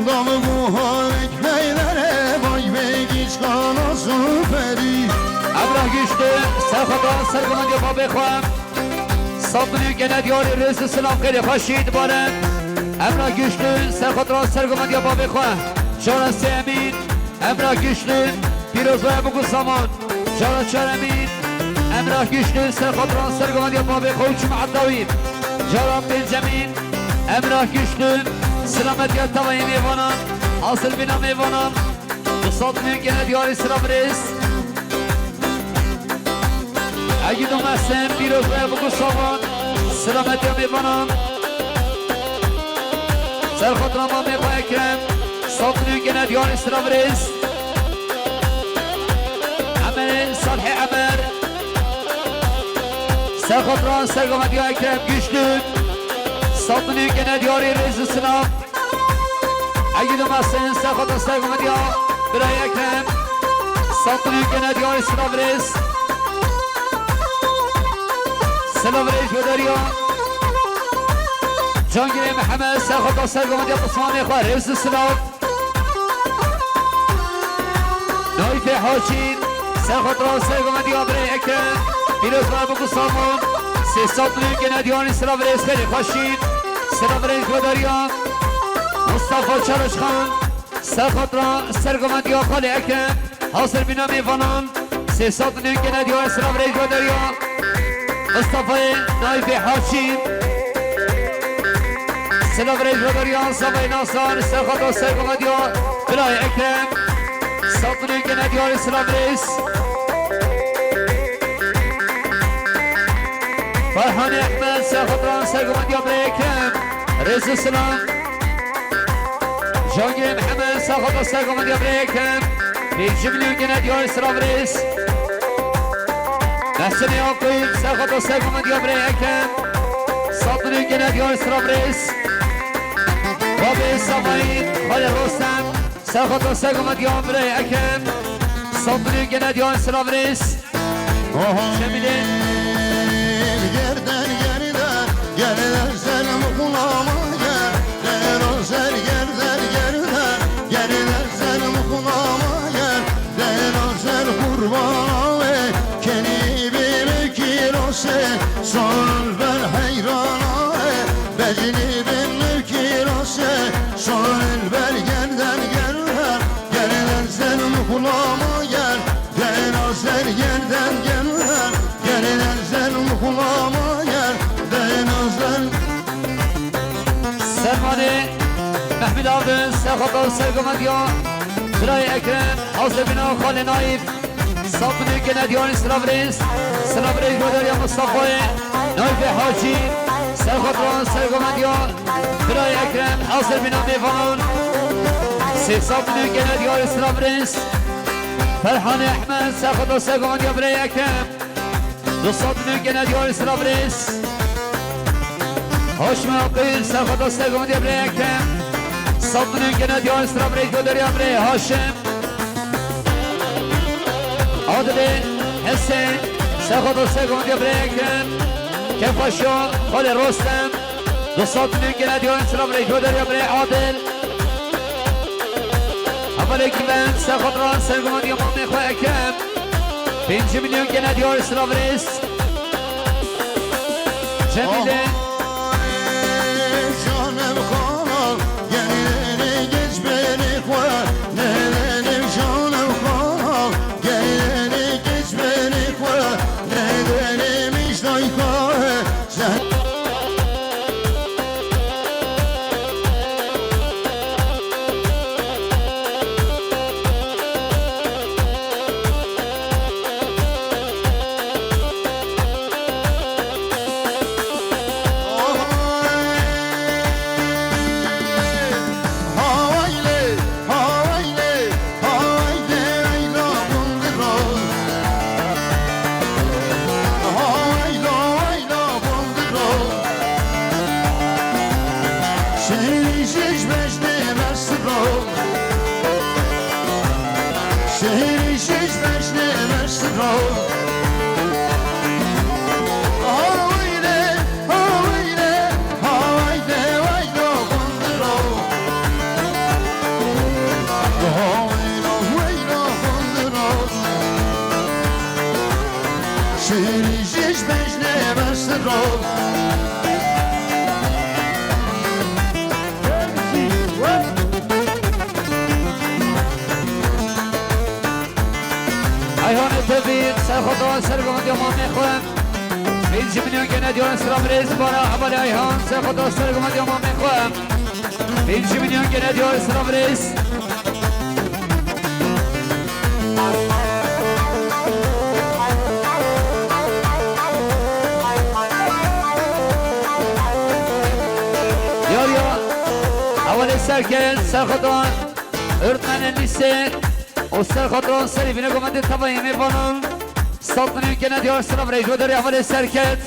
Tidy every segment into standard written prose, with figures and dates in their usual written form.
Dalı muharek beylere Vay begiç kana süperi Emrah güçlü Serhat'a sergıman yapma bekvam Sabını gene diyor Resul selam kere Paşid baren Emrah güçlü Serhat'a sergıman yapma bekvam Şarası emin Emrah güçlü Pirozaya bugün zaman Şarası emin Emrah güçlü Serhat'a sergıman yapma bekvam Uçum Addavim Şarap Benjamin Emrah güçlü Selamet yatavayım evanam Asıl binam evanam Sabını gene diyor selam reis اگه دو مسtem پیروز باید بگو سامان سلامتی هم میبانم سر خود را ما میباید کرم ساطنی گند یان اسلام ریز عمل صالح عمر سر خود را سرگامتی های کرم گشتون ساطنی گند یاری ریز اسلام اگه دو مسtem سر خود را سرگامتی ها برای کرم ساطنی گند یاری اسلام ریز سلام رئیس بدریا جانگیری محمد سرخواه سرگامدی قسمانی خواه رئیس سلام نایف حاجین سرخواه سرگامدی آبره اکرم پیروز باید بگو سامون سی سات ملیون ندیانی سلام رئیس خیلی خوشین سلام رئیس بدریا مصطفى چارش خان سرخواه سرگامدی آخالی اکرم حاصل بینام ایوانان سی سات ملیون ندیانی سلام رئیس بدریا مصطفى نايف حاشم سلام رئيس بدريان صبي ناصر سرخط وسرق مديو بلاي اكرم ساطني كنديار سلام رئيس فرحان احمد سرخط وسرق مديو بلاي اكرم رئيس السلام جانجي محمد سرخط وسرق مديو بلاي اكرم بيجمليون كنديار سلام رئيس محسن يعقوب سرخط وسرق مديو بلاي اكرم ساطني كنديار سلام رئيس بابي سامعين خالد رستم سرخط وسرق مديو بلاي اكرم ساطني كنديار سلام رئيس شميلين Yerden yerden Yerden selam kulağıma gel Der özel yerden yerden Yerden selam kulağıma gel Der özel kurbana ve Keni kirose Sol ben hayrana Becini bin kirose Sol ben yerden yerden Yerden selam kulağıma gel Der özel yerden yerden Yerden selam kulağıma gel Der özel سلماني محمد عبدن سرخط وسرق مديو بلاي اكرم حوزة بنا خالي نايف صابني كنديان سلام رئيس سلام رئيس بدر يا مصطفى نايف حاجي سرخط وسرق مديو بلاي اكرم حوزة بنا ميفانون سي صابني كنديان سلام رئيس فرحان احمد سرخط وسرق مديو بلاي اكرم دو صابني كنديان سلام رئيس هاشم عقیل سرخط وسرق مديو بلاي اكرم صابني كنديان سلام رئيس بدر يا بلاي هاشم عادل حسين سرخط وسرق مديو بلاي اكرم كفاشو خالي رستم دو صابني كنديان سلام رئيس بدر يا بلاي عادل اول كمان سرخط وسرق مديو مامي خواه اكرم 5 milyon كنديان سلام رئيس جميله Canım kanal Gelini geç beni koy Nedenim canım kanal Gelini geç beni koy Nedenim hiç dayka Sen ویلا ویلا بندران شیری جیش بجنه بستران ایهان تبید سرخوطان سرگمند یا ما میخوام 5 میلیون که ندیان سلام ریز بارا اول ایهان سرخوطان سرگمند یا ما میخوام 5 میلیون که ندیان سلام ریز یاریا اول سرخوطان اردمن لیسه و سرخوطان سری بینه گمنده تبایی میبانم 100 میلیون که ندیان سلام ریز و داری اول سرکت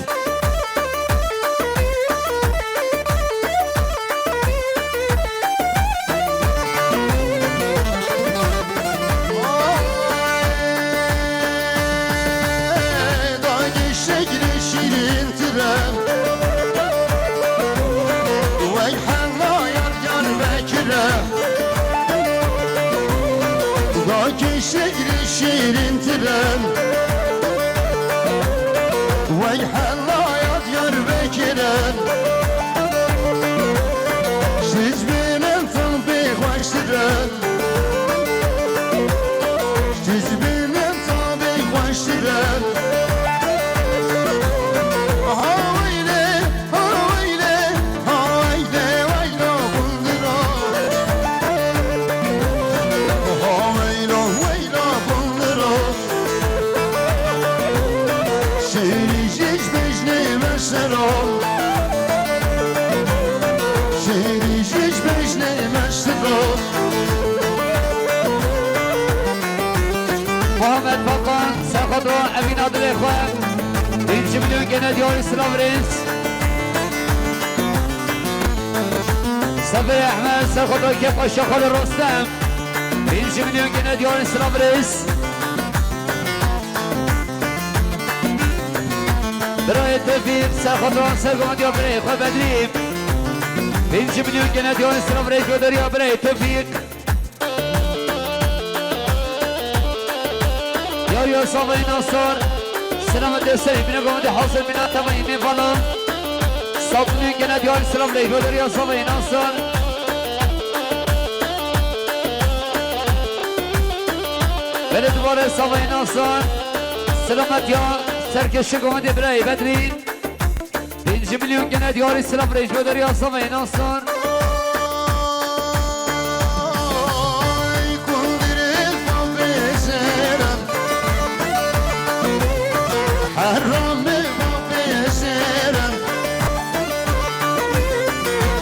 شجر شیرین ترم وی حلایت یار بکرم شیز بینم تن بخوش ترم شیز بینم تن بخوش ترم محمد باقان سرخوط رو امین عادل خواه 5 میلیون که ندیان سلام ریز صبر احمد سرخوط رو که پاشا خال رستم 5 میلیون که ندیان سلام ریز برای توفیق سرخوط رو سرگمند یا برای خواه بدریم 5 میلیون که ندیان سلام ریز و داریا برای توفیق یا صاحبای ناصر سلامت سری بینه گمده حاصل بینه تبایی میفالم 100 میلیون که ندیان سلام ریز و داریا صاحبای ناصر بله دوباره صاحبای ناصر سلامت یا سرکش گمده برای بدرین 5 میلیون که ندیان سلام ریز و داریا صاحبای ناصر حرام بسرم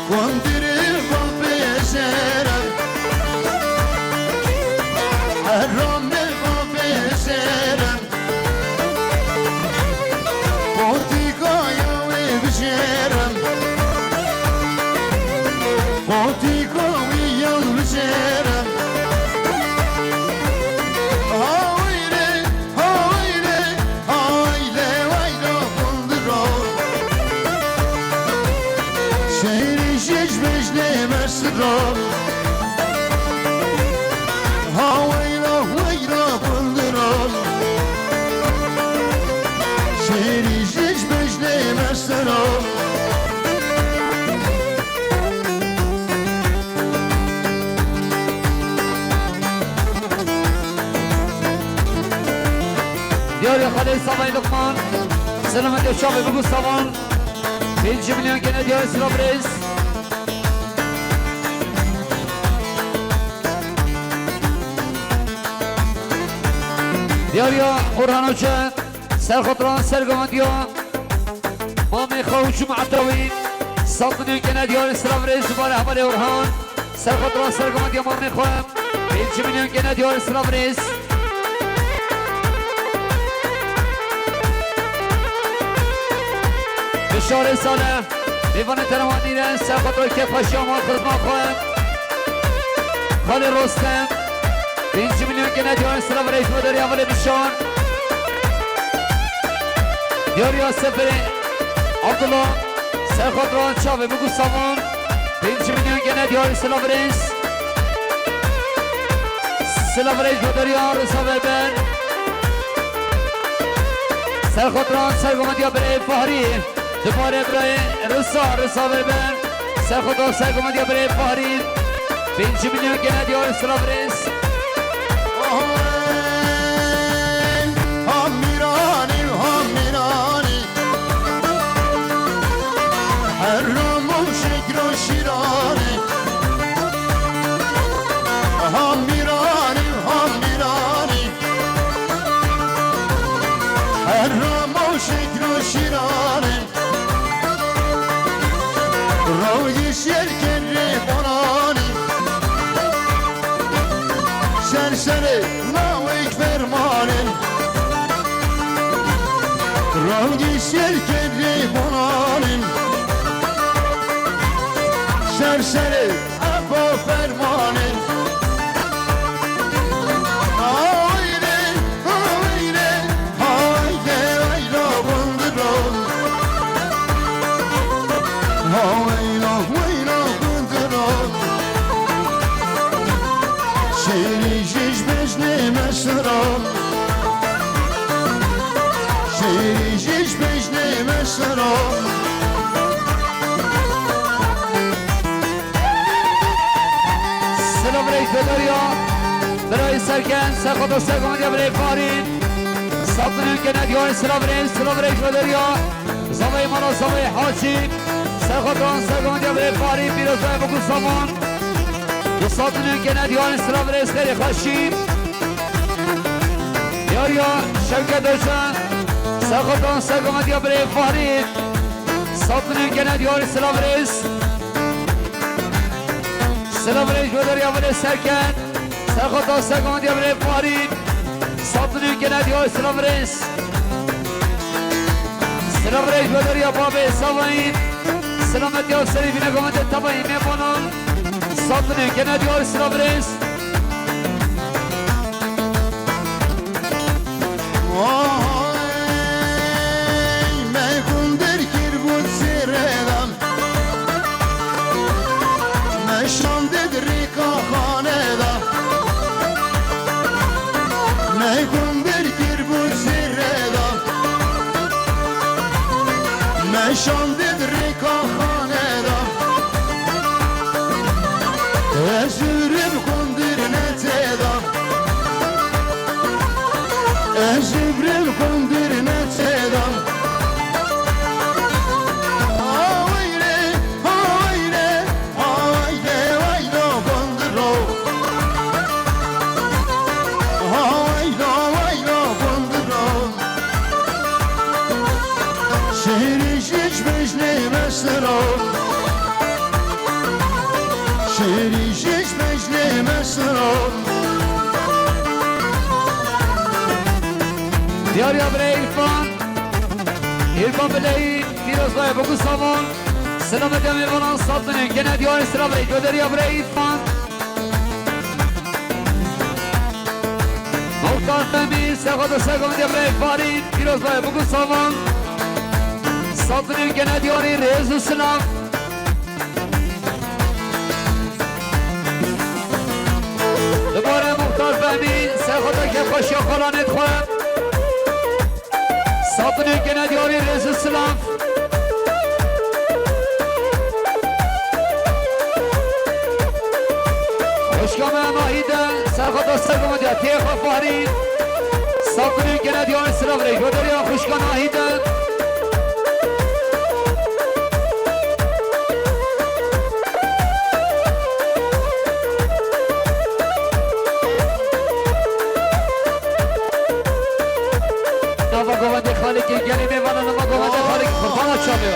کندر بسرم حرام بسرم پورتیکایا بسرم پورتیکایا بسرم ویلا ویلا بندران شیری جیش بجنه مستران دیاری خاله سامای لقمان سلامت شابه بگو سامان 5 میلیون که ندیار سلام ریز دیاریا قرآن و چند سرخطران سرگمندیا ما میخواهو چو معتوین 100 میلیون که ندیار سلام ریز دوباره حمل اورهان سرخطران سرگمندیا ما میخواهم 5 میلیون که ندیار سلام ریز بشار ساله دیوان تنوانی رن سرخطران که پاشی آمان خدمت خواهم خال رستم 5 میلیون که ندیان سلام ریز مداری اول بشار دیاریا سفر عبدالله سرخطران چاوه بگو سامان 5 میلیون که ندیان سلام ریز سلام ریج بدریان رسابه بن سر خطران سرگمت یا برای فهری دوباره برای رسابه بن سر خطران سرگمت یا برای فهری 5 میلیون گنه دیار سلام ریز رنگی شرکت بانم سرسر ابا فرمانم آیره آیره آیده آیلا بندرم آیلا آیلا بندرم شیری جیش بزنه مسرم شیش بجنه مسرم سلام ریج بدریا برای سرکن سرخط و سرگمانیا برای فارین سابقنون که ندیان سلام ریج بدریا زمای مانا زمای حاجی سرخط و سرگمانیا برای فارین بیرزای بکن سامان دو سابقنون که ندیان سلام ریج خیلی خوشی یاریا شرکت داشتن سرخطان سرگمت یا برای فهرید سابقنون که ندیار سلام ریز بدر یا برای سرکن سرخطان سرگمت یا برای فهرید سابقنون که ندیار سلام ریز بدر یا بابه سوانید سلامت یا سریفی نگامت تبایی میبانم سابقنون که ندیار سلام ریز نشان دید ریکا خانه دا ازورم کندر نتیدا ازورم کندر نتیدا آویره آویره آویره وایدا کندرو آویدا وایدا کندرو شهری hiç beşlemezsem şehri hiç beşlemezsem Diyar ya bre İrfan bileyi Firozlaya boku saman Selamet emirvanan sattını gene diyar sıra bre Göder ya bre İrfan Muhtar Femi Sekada Segamet ya bre Farid Firozlaya boku saman Sattını gene diyar Rezu Sınav دوباره مختار فهمی سخوتا که خوشی خلانت خواهم ساطنی که ندیاری رز سلام خوشکام اماهیده سخوتا سرگم دیا تیخ و فهرید ساطنی که ندیاری سلام ریگو دریا خوشکام اماهیده گوانده خالق گلی میوانه نما گوانده خالق قربان چابه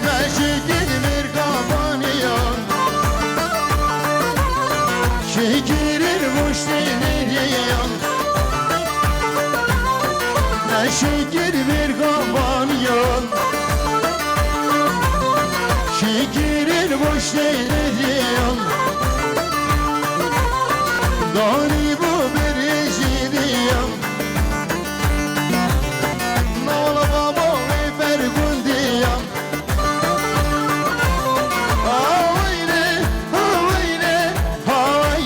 مشکل مرگابانیان şekerir müşteriyan ne şeker mergabaniyan şekerir müşteriyan Dani bu berejidiyam Nola baba ve fergundiyam Havayne, havayne, havay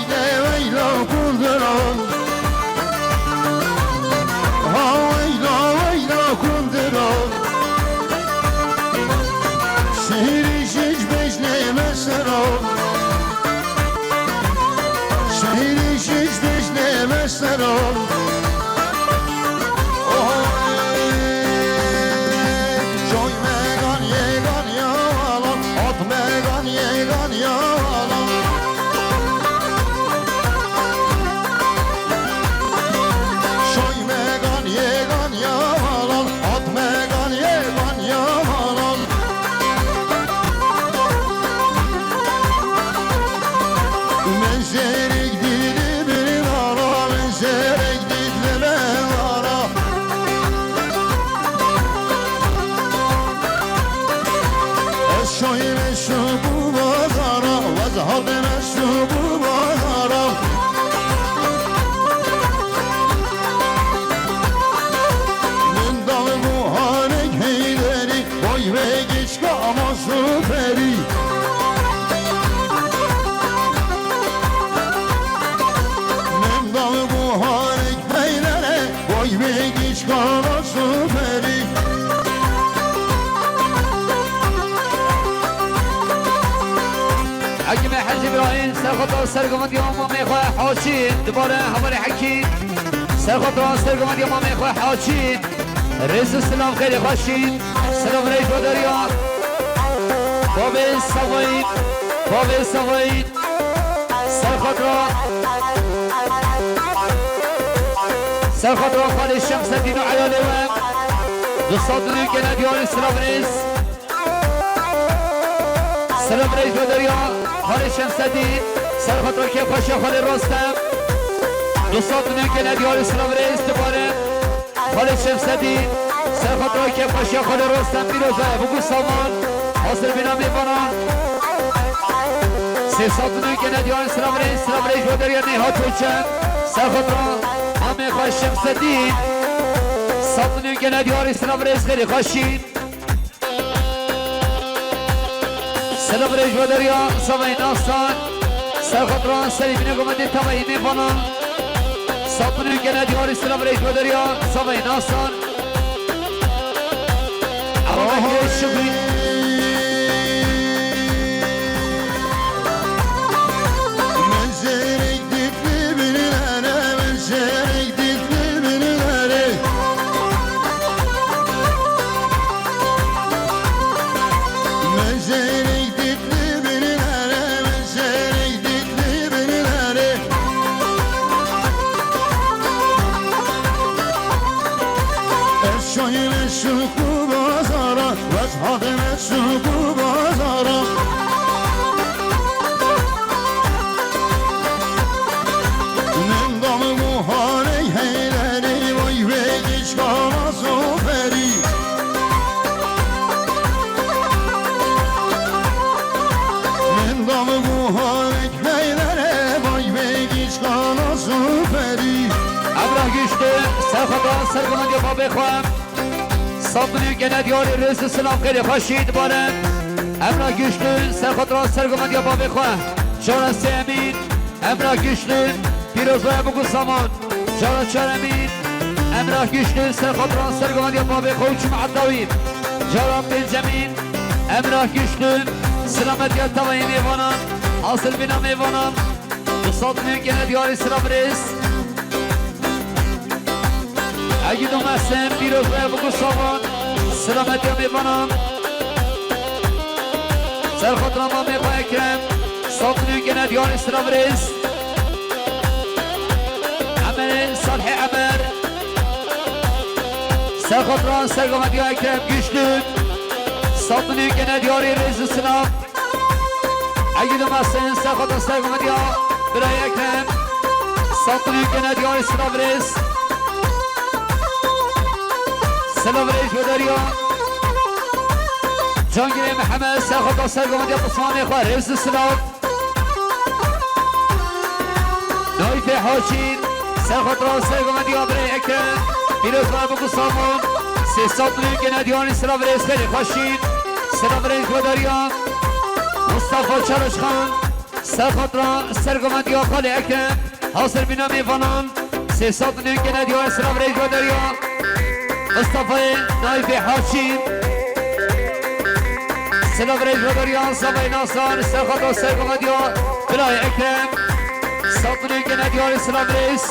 زیرک دیدی بری دارا من زیرک دیدی من دارا شایم شبو بازارا و از حالم شبو بازارا من دام موهانک هیدری وای بگیش که اما سوپری من دام موهانک هیدری وای بگیش که اما سوپری حكيم حاج ابراهيم سرخط سرقمت يوم مامي خواه حاشين دباره حوالي حكي سرخط سرقمت يوم مامي خواه حاشين رئيس السلام خير خاشين سلام رئيس ودريان بابي الصوين بابي الصوين سرخط خالي الشمس الدين وعيالي وام دوستاتوني كنا ديار السلام رئيس سلام رئيس ودريان خالي شمس الدين سرخط كيف خاشي خالي رستم دوستاتوني كنا ديار السلام رئيس دباره خالي شمس الدين سرخط كيف خاشي خالي رستم بيروزه بقول سامان حاصل بنا میکنن سیساتونی که ندیان سلام رئیس و دریا نهات وچن سرخط را همه خواه شمس الدین ساتونی که ندیان سلام رئیس خیلی خوشین سلام رئیس و دریا سوای ناستان سرخط را سلیمینه گمده تمایی میکنن ساتونی که ندیان سلام رئیس و دریا سوای ناستان اما شکری سرخطان سرگمند یا بابه خواهم صابنی که ندیاری رئیس سلام خیلی خوشید بارن امرا گشتون سرخطان سرگمند یا بابه خواهم جارا سی امین امرا گشتون پیروزوی بگو سامان جارا چار امین امرا گشتون سرخطان سرگمند یا بابه خواهم چون عدوین جارا بنجمین امرا گشتون سلامت یا توایی میوانم حاصل بینا میوانم صابنی که ندیاری سلام رئیس اگه دو مسلم پیروز بگو سامان سلامتی ها میبانم سرخط را ما میخواه اکرم ساکنون که ندیان اسلام رئیس عمل صالح عمر سرخط را سرگامتی ها اکرم گشتون ساکنون که ندیان رئیس اسلام اگه دو مسلم سرخط را سرگامتی ها برای اکرم ساکنون که ندیان اسلام رئیس سلام رئیس و دریا جانگیری محمد سرخط سرگمندی قسمانی خواه رئیس سلام نایف حاجین سرخط سرگمندی برای اکرم پیروز بگو سامان سی ساتونی که ندیانی سلام رئیس خیلی خوشین سلام رئیس و دریا مصطفی چارش خان سرخط سرگمندی خالی اکرم حاصل بینا میفانان سی ساتونی که ندیانی سلام رئیس و دریا مصطفی نایف حاجین سلام رئیس ودریان صبای ناصر سرخط سرگمندی بلای اکرم ساتونی که ندیان سلام رئیس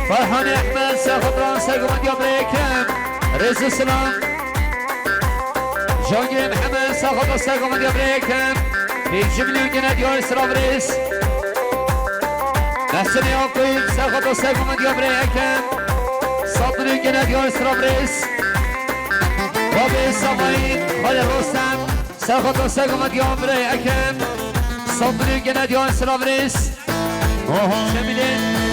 فرحان احمد سرخط سرگمندی برای اکرم رئیس سلام جانگیر محمد سرخط سرگمندی برای اکرم جملی که ندیان سلام رئیس محسن یاقوب سرخط سرگمندی برای اکرم ساتونی که ندیان سلام رئیس بابی سامایی خال رستم سرخط سرگم دیان برای اکم صبر گنه دیان سلابریس شمیلین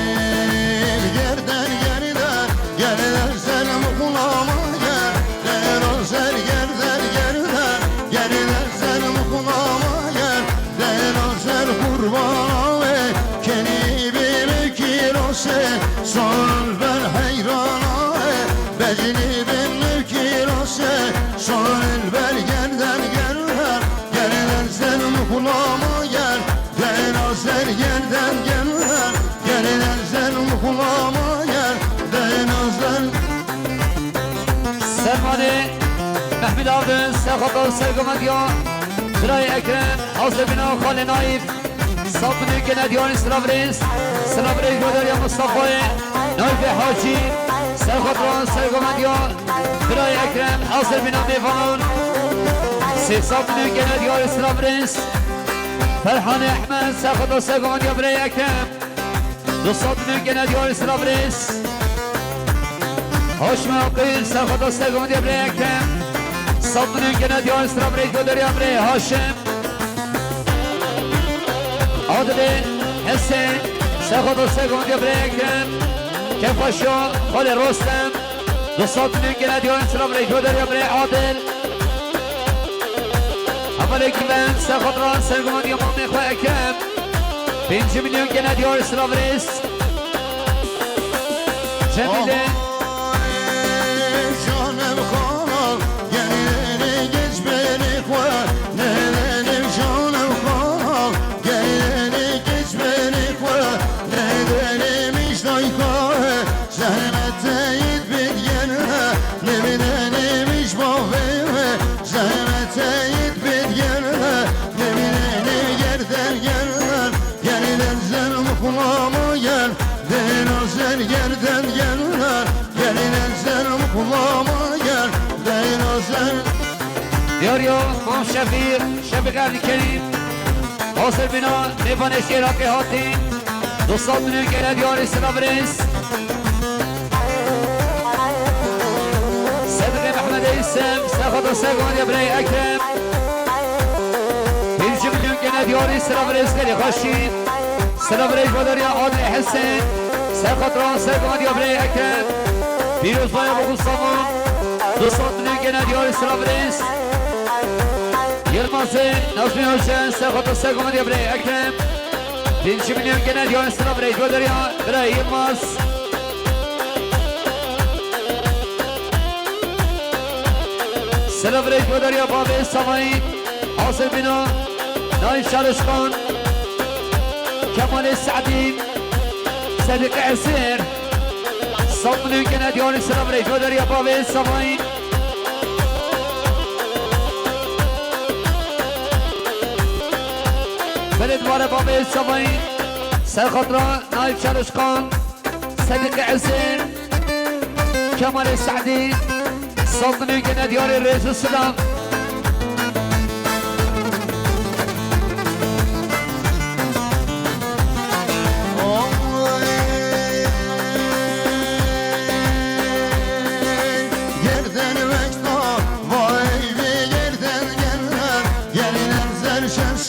Yerden yerden Yerden sen kulağıma gel Değer ser yerden yerden Yerden sen kulağıma gel Değer ser kurban ve Keni bir kilo se Son ben hayran ve Becini bin kilo se Son ben yerden yerden Yerden sen kulağıma gel Değer ser yerden yerden Yerden sen kulağıma gel Değnazlar سلمانه محمد عبدن سرخط سرگم دیان برای اکرم حاضر بنا خال نایب صبر گنه دیان سلابریس سلابریس مداریا مصطفی نایب حاجی سرخط سرگم دیان برای اکرم حاضر بنا میفانون سی صبر گنه دیان سلابریس فرحان احمد سرخط سرگم دیان برای اکرم دو صبر گنه دیان سلابریس هاشم آقایل سرخط سرگم دیان برای اکرم صبر گنه دیان سلابریس مداریا برای هاشم عادل حسین سرخط سرگم دیان برای اکرم کفاشو خال رستم دو صبر گنه دیان سلابریس مداریا برای عادل اول اکیبن سرخط سرگم دیان میخواه اکرم 5 milyon gene diyor Slavres Cemile Canım kanal Gelini geç beni koy Nedenim canım kanal Gelini geç beni koy Nedenim işte koy Zahmete git bir yerine Nedenim iş bahveme Zahmete git bir yerine Nedenim yerden yerden Yeniden sen kulağıma gel Değnazer yerden yerler Yeniden sen kulağıma gel Değnazer diyor yo Mam Şefir Şefik Abdülkerim Hasır bina Nevan Eşkir Hakkı Hatin 200 milyon gene diyor Slavres Sedri Mehmet İsem Sefat Sergan Yabrey Ekrem 1 milyon gene diyor Slavres Kali Haşin Slavres Badarya Adli Hüseyin Serkat Sergan Yabrey Ekrem Piruz Baya Bogustav'ın 200 milyon gene diyor Slavres Yılmaz'ı Nazmi Hoşen Serkat Sergan Yabrey Ekrem 1 milyon gene diyor Slavres Badarya Bray Yılmaz Slavres Badarya Babi Samay Asır Bina Naif Çalışkan Kemal Sa'di Sadık Asir صبر كنا ديون السلام ريت ودر يا بابي السماين بلد مارا بابي السماين سرخطرة نايف شارشقان صديق عسير كمال السعدي صبر كنا ديون الرئيس السلام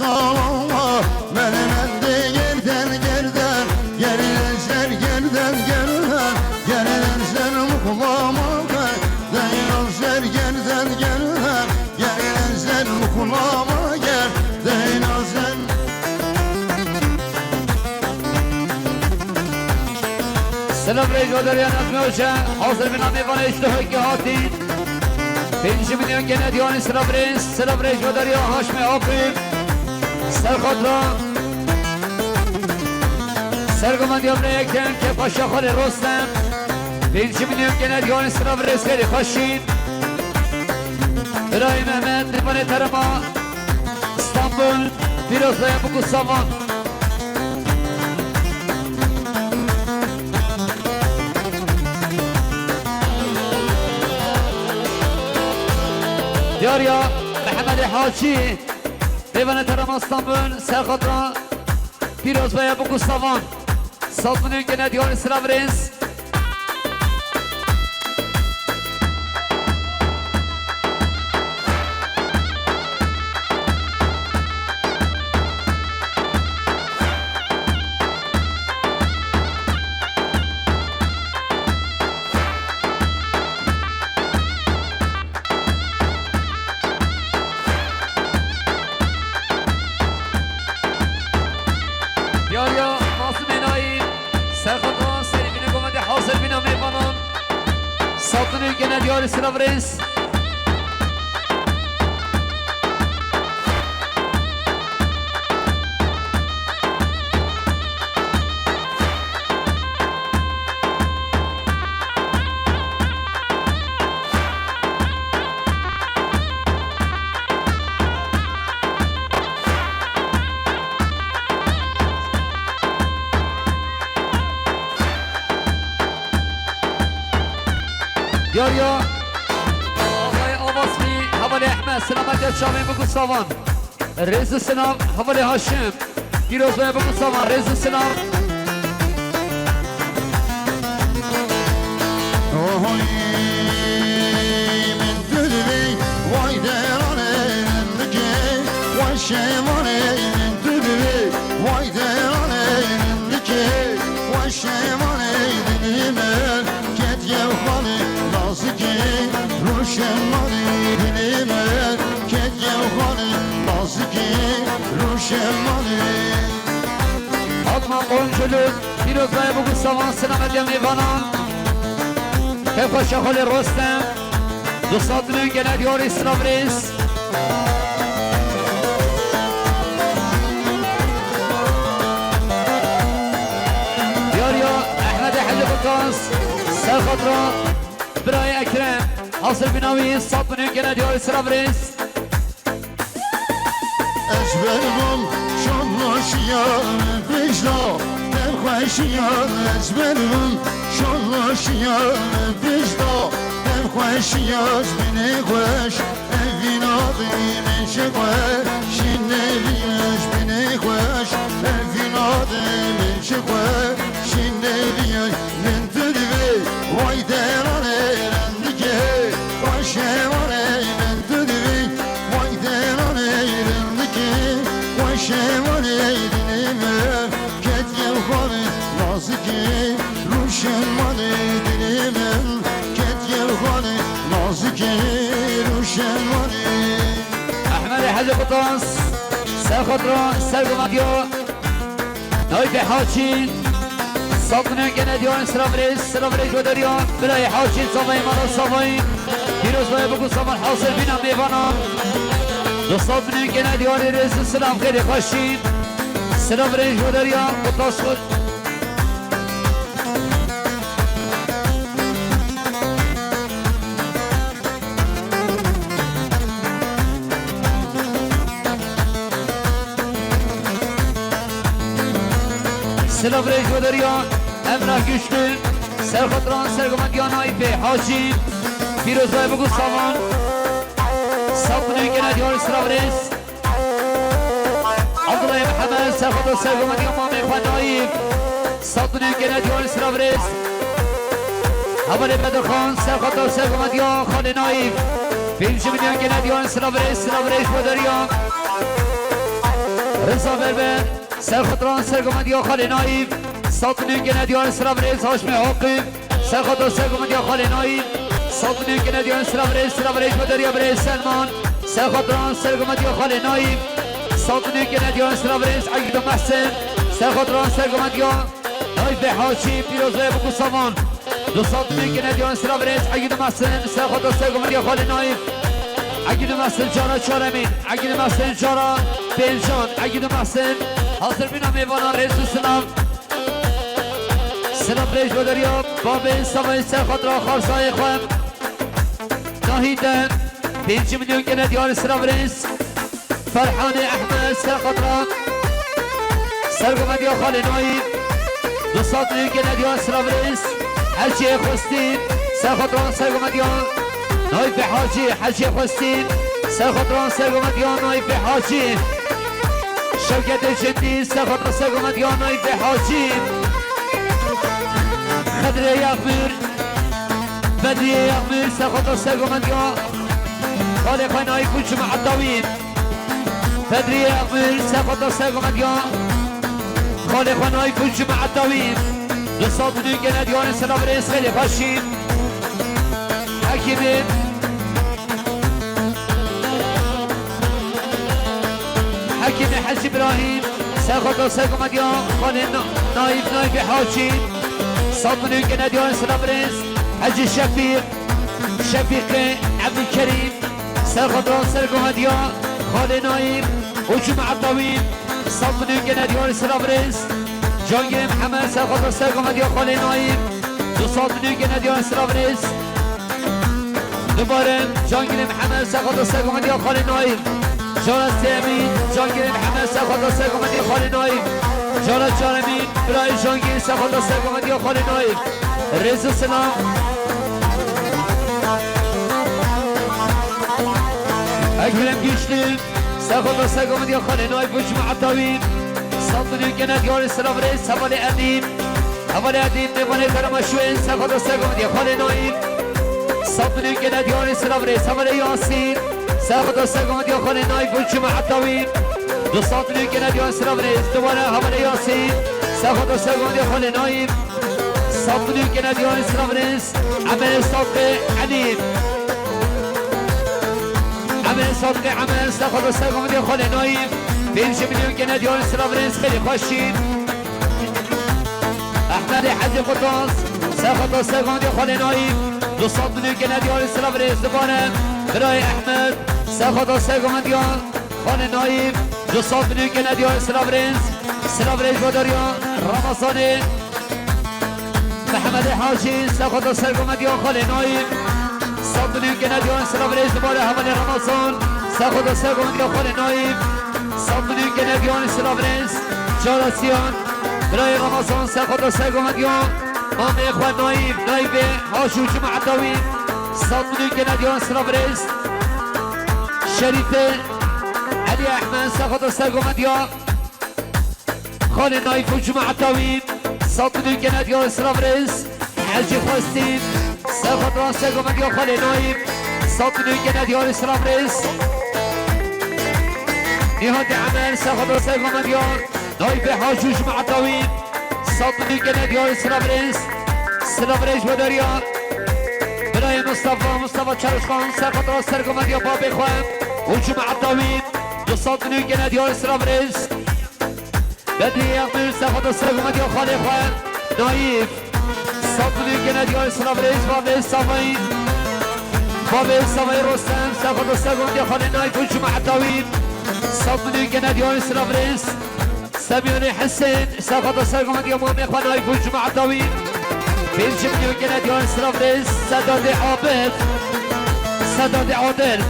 Salama Menemen de yerden yerden Yerlenser yerden yerden Yerlenser mukulama Değnazser yerden yerden Yerlenser mukulama gel Değnazser Selam Rejo Derya Nazmi Hoca Hazır bin Amifan İştihaki Hatin 5 milyon gene diyani Selam Rejo Derya Haşmi Akif سرخطرا سرگمان دیابره یکن که پاشا خالی رستم 5 milyon gene دیان سراف رسکری خاشید برای محمد نفان ترما استانبول پیروزای بکو سامان دیاریا محمد حاجی دیوان ترم استانبول سرخطرا پیروز باید با گستاوان 100 milyon gene دیان سراف رس دیار سلابریس یاریا آقای آواسمی حوالی احمد سلامت شامین بگو ساوان رئیس سلام حوالی هاشم پیروز بگو ساوان رئیس سلام من دلبی وای درانه نگه وای شمانه من دلبی وای درانه نگه وای شمانه دلمن کت یوخانه نازکی روشمانه دلمن کت یوخانه نازکی روشمانه آدمان قنجلوک پیروز بگو ساوان سلامت میوانان کیف شخال رستم دوستان گله دیار سلابریس دیاریا احمد حج بطاس سرخطرا برای اکرم حاصل بناوی ساطنه گله دیار سلابریس اجبرم شماشیان بجلا خوشیان اجبرم شماشیان بجلا خوشیاش بینه خوش اوین آدی من شخوش نبیش بینه خوش اوین آدی من شخوش نبیش من تدوی وای درانه رندگه وای شمانه من تدوی وای درانه رندگه وای شمانه دینمه کت یوخانه نازگه روشمانه دینمه خانه نازکی روشنوانه احمد حج قطاس سرخطرا سرگمدیا نایب حاچی ساقنه گنه دیان سلابریس و دریان برای حاچی صافای مرا صافای پیروز باید بگو سامان حاصل بینم میوانم دوستان بینه گنه دیان رئیس سلام خیلی خوشید سلابریس و دریان قطاس خود سلابریش و دریان امراه گشتون سرخطران سرگمندیان های به حاجی پیروز بای بگو سامان ساقنه گنه دیار سلابریس عبدالله محمد سرخطران سرگمندیان مامی خواه نایب ساقنه گنه دیار سلابریس حوالی بدرخان سرخطران سرگمندیان خانه نایب پیمش میلیان گنه دیار سلابریس و دریان رضا بربر سرخطران سرگمندیا خالی نایب ساطنه گنه دیان سلابریس هاشم عاقب سرخطران سرگمندیا خالی نایب ساطنه گنه دیان سلابریس و دریا برای سلمان سرخطران سرگمندیا خالی نایب ساطنه گنه دیان سلابریس عقید و محسن سرخطران سرگمندیا نایب حاچی پیروزه بکو سامان دو ساطنه گنه دیان سلابریس عقید و محسن سرخطران سرگمندیا خالی نایب عقید و محسن جارا چارمین عقید و محسن جارا بلجان عقید و محسن حاضر بینم ایوانا رئیس سلام سلام ریش و دریا باب سوای سرخط را خارسای خوام ناهیدن 5 میلیون گنه دیار سلام رئیس فرحان احمد سرخط را سرگمندیا خال نایب 200 میلیون گنه دیار سلام رئیس حجی خوستین سرخط را سرگمندیا نایب حاجی حجی خوستین سرخط را سرگمندیا نایب حاجی شوکت جدی سرخط سرگمندیا نایب حاجی خدر یغمیر بدری یغمیر سرخط سرگمندیا خالق نایب کوچ معدوین بدری یغمیر سرخط سرگمندیا خالق نایب کوچ معدوین 200 میلیون گنه دیوان سلام رئیس خیلی باشید حکیمین حکیم حج ابراهیم سرخط سرگمندیا خانه نایب حاجی 100 میلیون گنه دیوان سلام رئیس حج شفیق شفیق عبدالکریم سرخطران سرگومدیا خال نایم حجوم عطاوین صابونی گندیار سرابرز جانگیر محمد سرخطران سرگومدیا خال نایم دو صابونی گندیار سرابرز دوباره جانگیر محمد سرخطران سرگومدیا خال نایم جان سیمین جانگیر محمد سرخطران سرگومدیا خال نایم جان جانمین برای جانگیر سرخطران سرگومدیا خال نایم رضا سلام اکرم گیشلی سرخطران سرگومدیا خال نایم حجوم عطاوین صابونی گندیار سرابرز حوال ادیم دیوانه کرمشوین سرخطران سرگومدیا خال نایم صابونی گندیار سرابرز حوال یاسین سرخطران سرگومدیا خال نایم حجوم عطاوین دو صابونی گندیار سرابرز دوباره حوال یاسین سرخطران سرگومدیا خال نایم صابونی گندیار سرابرز عمل صادق علیم عمل سرخطران سرگومدیا خال نایم 5 میلیون گندیار سرابرز خیلی خوشید احمد حج قطاس سرخطران سرگومدیا خال نایم دو صابونی گندیار سرابرز دوباره برای احمد سرخطران سرگومدیا خال نایم دو صابونی گندیار سرابرز باداریا رمضانی محمد حاجی سرخطران سرگومدیا خال نایم صابونی گندیار سرابرز دوباره حوال رمضان سرخطران سرگومدیا خال نایم صابونی گندیار سرابرز جارسیان برای رمضان سرخطران سرگومدیا مام اخوان نایب هاشو جمع عطاوین صابونی گندیار سرابرز شریف علی احمد سرخطران سرگومدیا خال نایم جمع عطاوین صابونی گندیار سرابرز حجی خواستین سرخطران سرگومدیا خال نایم صابونی گندیار سرابرز نهاد عمل سرخطران سرگومدیا نایب هاشو جمع عطاوین صابونی گندیار سرابرز باداریا برای مصطفی چرشخان سرخطران سرگومدیا باب خوام حجوم عطاوین دو صابونی گندیار سرابرز بدری یغمیر سرخطران سرگومدیا خال خوام نایب صابونی گندیار سرابرز باب سوای رستم سرخطران سرگومدیا خال نایب حجوم عطاوین صابونی گندیار سرابرز سمیان حسین سرخطران سرگومدیا مام اخوان نایب حجوم عطاوین 5 میلیون گندیار سرابرز سداد عادل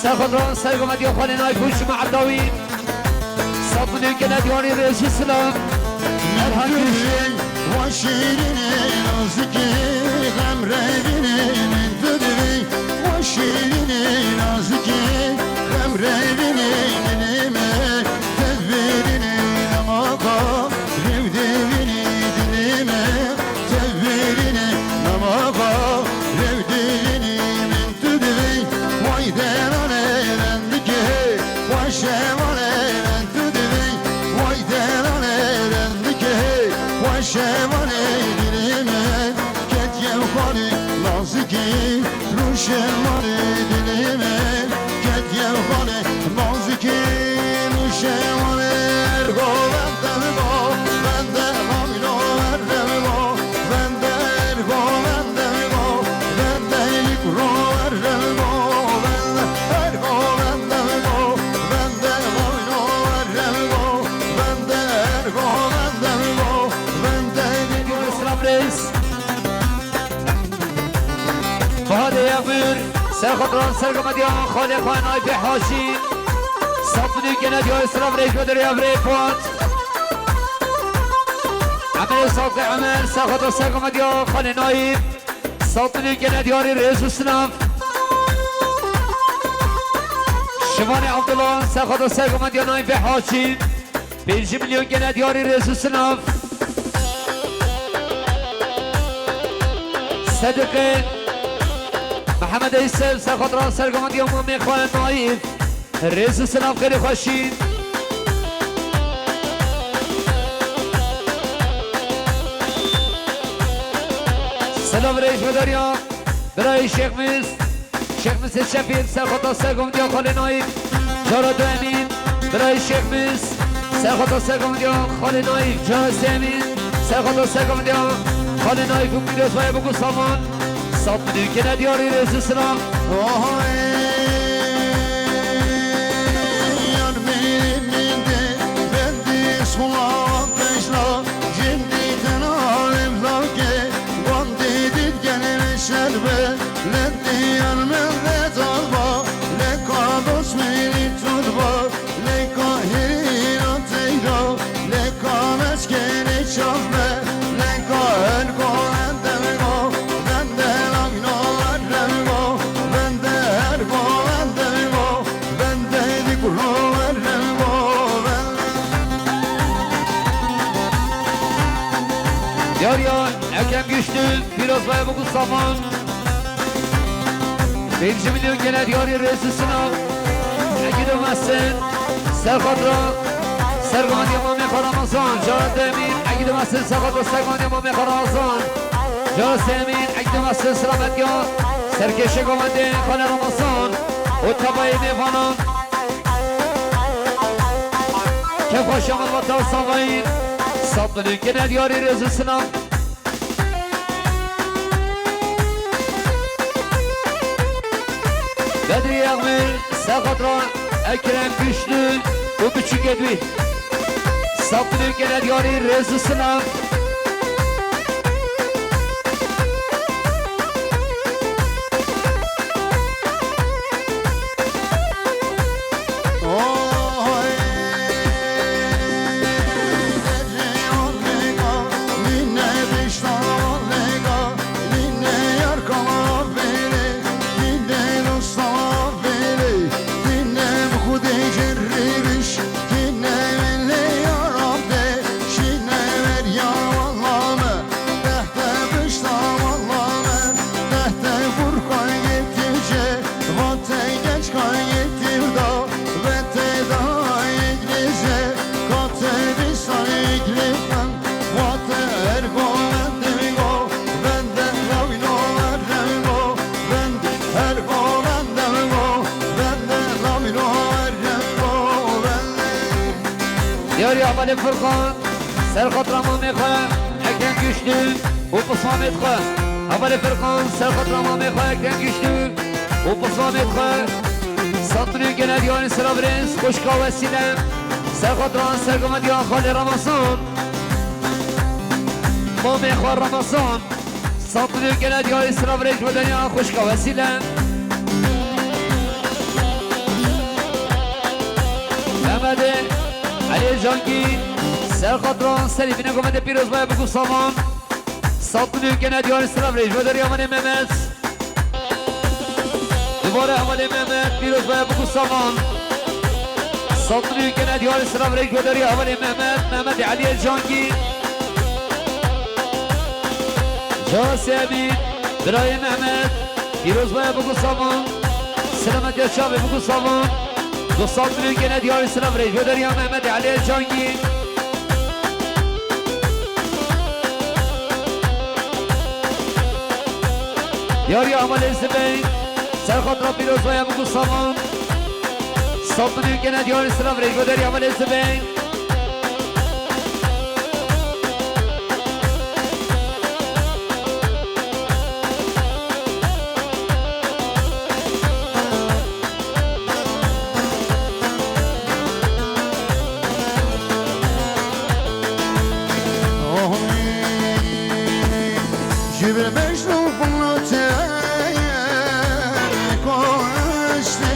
سرخطران سرگومدیا خال نایب حجوم عطاوین صابونی گندیار رئیس سلام و شیرینی نازکی غم رنگینی من تو دوی و شیرینی نازکی غم رنگینی دلime tedbirini namaga revdivini dilime tedbirini namaga revdivini min tu dovi vay derane rendike vay şevane men tu dovi vay derane rendike vay şevane dilime ketyev khali naziki ruşevane dilime ketyev khali naziki ruşevane ergo bende go bende hamilo bende go bende ergo bende go bende likro bende go bende ergo bende go bende hamilo bende go bende ergo bende go bende likro سرابرز بهاد یغمیر سرخطران سرگومدیا خال خواه نایب حاشی صابونی گندیار سرابرز باداریا برای فواد عمل صادق عمل سرخطران سرگومدیا خال نایب صابونی گندیار رئیس السلام شمان عبدالله سرخطران سرگومدیا نایب حاشی 5 میلیون گندیار رئیس السلام صدقه محمد ایسل سرخطران سرگومدیا مام اخوان نایب رئیس السلام خیلی خوشید سلام رئیس باداریا برای شیخ مس شفیق سرخطران سرگومدیا خال نایب جارد امین برای شیخ مس سرخطران سرگومدیا خال نایب جارد امین سرخطران سرگومدیا خال نایب و میلیوز بای بگو سامان صد میلیون که ندیاری رزو سلام Yar benim de bendi sulan peşla Şimdi tenalim zavke Van dedit gelene şerbe Letti yar mevde talba Leka dost meni tutba Leka herin ateyra Leka meskeni çabbe Leka el kolen devgo Bende lagno verrevgo Bende her kolen devgo Bende dikro verrevgo Yar yar Ekrem Güçlü Firoz Bey bu zaman 1 milyon gene diyor reisi sınav Gidemezsin Serkadra Serkan Yamame Karamazan Can Demin Gidemezsin Serkadra Serkan Yamame Karamazan Can Semin Gidemezsin Selamet ya Serkeşe Komandi Kale Ramazan O tabayı Nefanan Kefa Şamal Vatal Savayin Sattının gene diyor reisi sınav Bedri Yağmur, Serkadra, Ekrem Güçlü, bu küçük Edvi. Sattını gene diyarı Rezu Sınav. Yar Yağmali Fırkan, Serkadra Mamekha, Ekrem Güçlü, Upus Mamekha. Yağmali Fırkan, Serkadra Mamekha, Ekrem Güçlü, Upus Mamekha. Sattını gene diyarı Sırabrens, Kuşka ve Sinem. Serkadra, Sergama diyan Khali Ramazan. Mamekha Ramazan. Sattını gene diyarı Sırabrens, Bedanya Kuşka ve Sinem. Mehmet'e Ali Cangi, Serkadran, Selifine Komende Piroz Bey Buku Saman. Sattını gene diyarı Sırabrens, Bedanya Yamani Mehmet. Duvara Yamani Mehmet, Piroz Bey Buku Saman. Sattını gene diyarı Sırabrens, Bedanya Yamani Mehmet. Mehmet Ali Cangi. Jasemi, İbrahim Mehmet, Piroz Bey Buku Saman. Selamet Yaşar Bey Buku Saman. Dostlar büyük gene diyarı Sırabrens, Bedanya Mehmet Ali Cangi. Yar Yağmal Ezbey, Serkadra Piroz Bey Buku Saman. Dostlar büyük gene diyarı Sırabrens, Bedanya Yağmal Ezbey. Jibre beşlu bunate koşte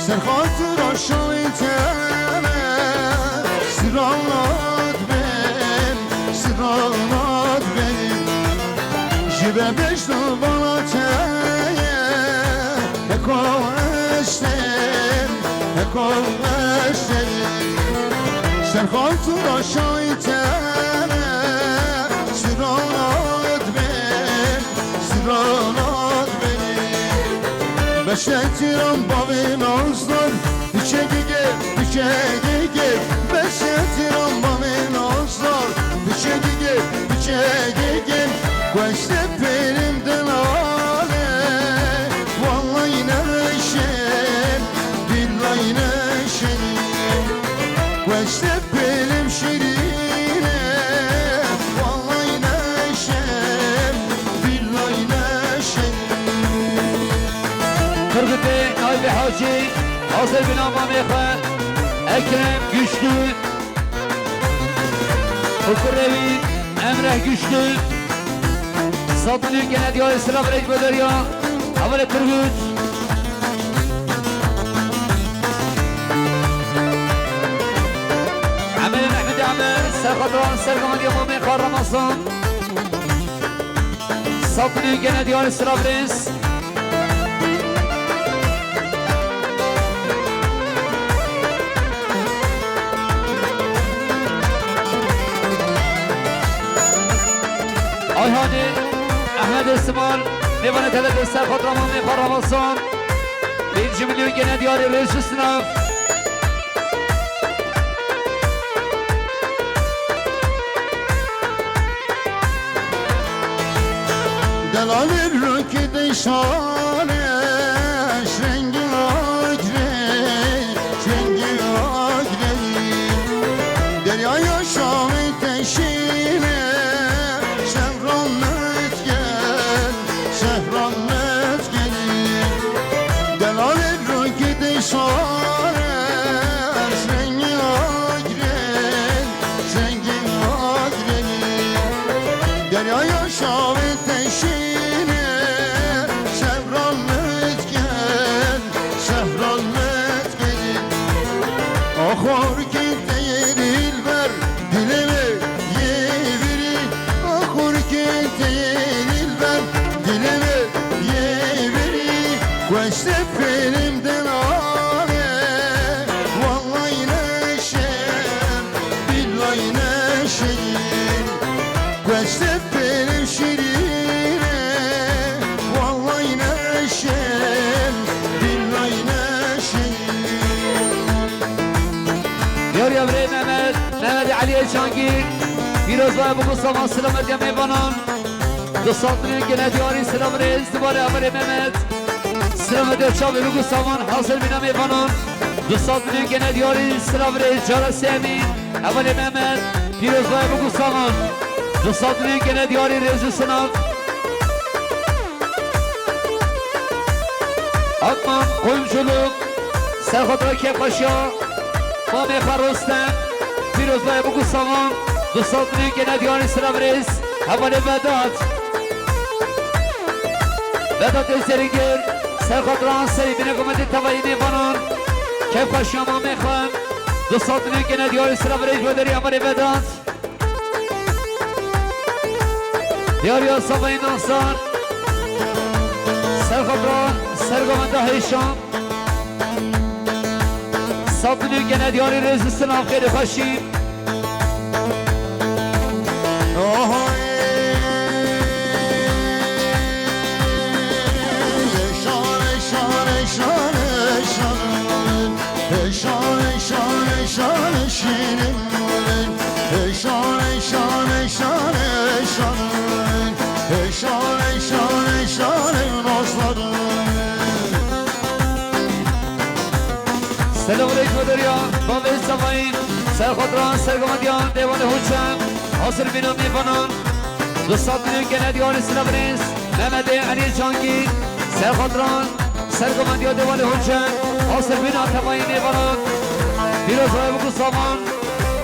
Ser hatır aşağıte Sıralat benim Jibre beşlu bunate koşte Ser hatır aşağıte Beşetiram bavin ağızlar Düşe gel Beşetiram bavin ağızlar Düşe gel Kueste perimden ale Vallahi neşem Billahi neşem Kueste perim şirine Vallahi neşem تربت نایب حاجی حاضر بنا مامیخواه اکرم گشتو حکروی امره گشتو ساطنی گنه دیار اسلام رج بدریا اول تربت عمل احمد عمل سرخطران سرگمانی مامیخواه رمضان ساطنی گنه دیار اسلام رج آیهانی احمد اسمال میوانه تلت سر خود رامان میخواه رمضان 5 میلیون گنه دیاری رئیس سنف دلالی رو که دیشانش رنگی آگره رنگی آگره دریای شامی تشیره شهران مزگل شهران مزگل دلالی رو که دیشانش رنگی آگره رنگی آگره دریای شامی تشیره آخر که دیل بر دلمه یه بری آخر که دیل بر دلمه یه بری کشته پیلم دلانه والله نشم بالله نشم کشته پیلم شیرینه والله نشم بالله نشم یاری ابره محمد علی جانگیر پیروز باید بگو سامان سلامت یا میوانان 200 میلیون گنه دیاری سلام ریز دوباره ابره محمد سلامت یا چاوی بگو سامان حاصل بینا میوانان 200 میلیون گنه دیاری سلام ریز جارا سیمین ابره محمد پیروز باید بگو سامان 200 میلیون گنه دیاری ریز سناف آتمان قویم شلوک سرخطرا که پاشیا ما میخواه رستم پیروز باید بگو سامان 200 میلیون گنه دیاری سلام ریز حواله وداد زرینگر سرخطران سری بینه گمت توایی میبانان که پاشیا ما میخواه 200 میلیون گنه دیاری سلام ریز بداری حواله وداد دیاری آسابای ناصار سرخطران سرگمنده هیشان 100 میلیون گنه دیاری رئیس سلام خیلی خوشیم سلام علیکم دریا بابه سوایی سرخطران سرگمندیان دیوان حجم حاصل بینام میبانان 200 میلیون گنه دیاری سلام ریز محمد علی جانگیر سرخطران سرگمندیان دیوان حجم حاصل بینام توایی میبانان پیروز های بگو سامان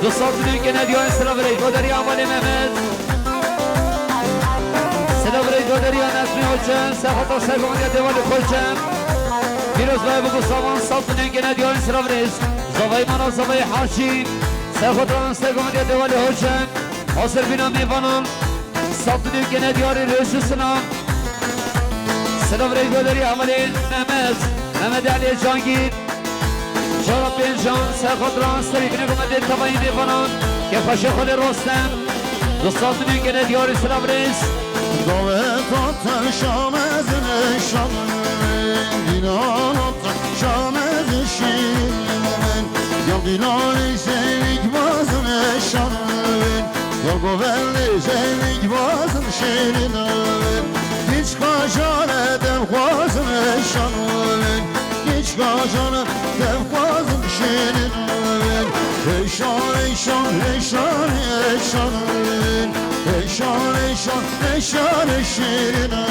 200 میلیون گنه دیاری سلام ریز با دریا عمال محمد سلام ریز با دریا نظمی حجم سرخطران سرگمندیان دیوان حجم پیروز باید بگو سامان 100 میلیون گنه دیاری سلام ریز زوای مانا زوای حاشی سرخطران سرگمندیان دیوان حجم حاصل بینام میبانان 100 میلیون گنه دیاری رئیس سلام سلام ریز با دریا عمال محمد علی جانگیر جارا پنجان سرخطران سری بینه گمده توایی میبانان که پاشه خود رستم 200 میلیون گنه دیاری سلام ریز داوه تا شام از نشان دینان شام از شیرین یا دینان زنگ باز نشان یا گوهر زنگ باز شیرین هیچ کجان دم خواز نشان هیچ کجان دم خواز شیرین ایشان ایشان ایشان ایشان نشان شیرینه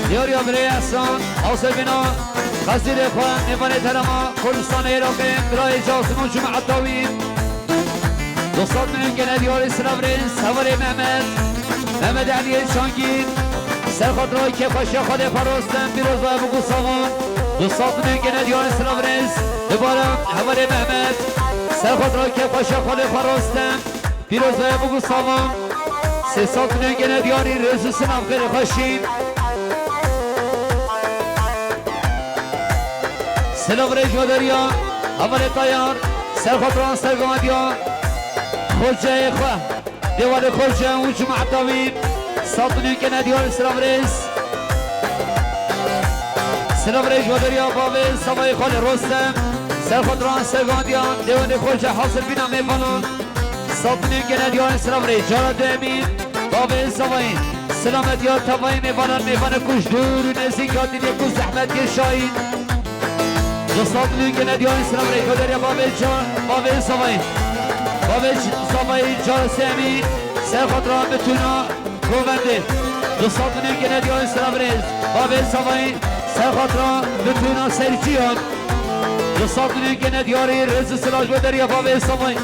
دیار یا برای احسان حاصل بنا قصیر خواه نفانه ترما کردستان عراقی برای جاسمون جمع عطاوی 200 میلیون گنه دیار سلافرین سوار محمد علی چانگین سرخاطرهای که پاشی خود فراستن بیروز و بگو سامان 200 میلیون گنه دیار سلافرین دوباره حوار محمد سرخاطرهای که پاشی خود فراستن بیروز و بگو سامان 300 میلیون گنه دیاری رزو سنام خیلی خوشین سلام رجوع دریا اول تایار سرخاطران سرگمدیا خوجه خواه دیوال خوجه و جمع طویل ساطنین که ندیار سلام ریز سلام رجوع دریا بابل سوای خال رستم سرخاطران سرگمدیا دیوال خوجه حاصل بینا میفنون ساطنین که ندیار سلام ریز جارد امین بابل سوای سلامت یا تبایی میفنون کش دور نزیگاتی نیکو زحمت که شاید 200 میلیون که ندیان سلام ریکو دریا بابل سوای جان سمی سرخاطران بتونا گوونده 200 میلیون که ندیان سلام ریز بابل سوای سرخاطران بتونا سرچیان 200 میلیون که ندیاری رز سلاج با دریا بابل سوای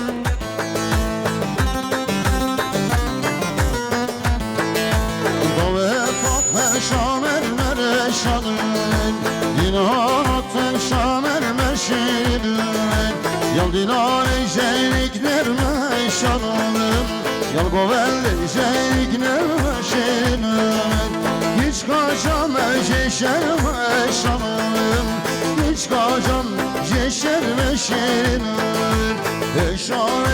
شامل مرشدن dinatın şamel meşirin Yal dinare şeylikler meşanım Yal govelli şeylikler meşirin Hiç kaçam jeşer meşanım Hiç kaçam jeşer meşirin Eşan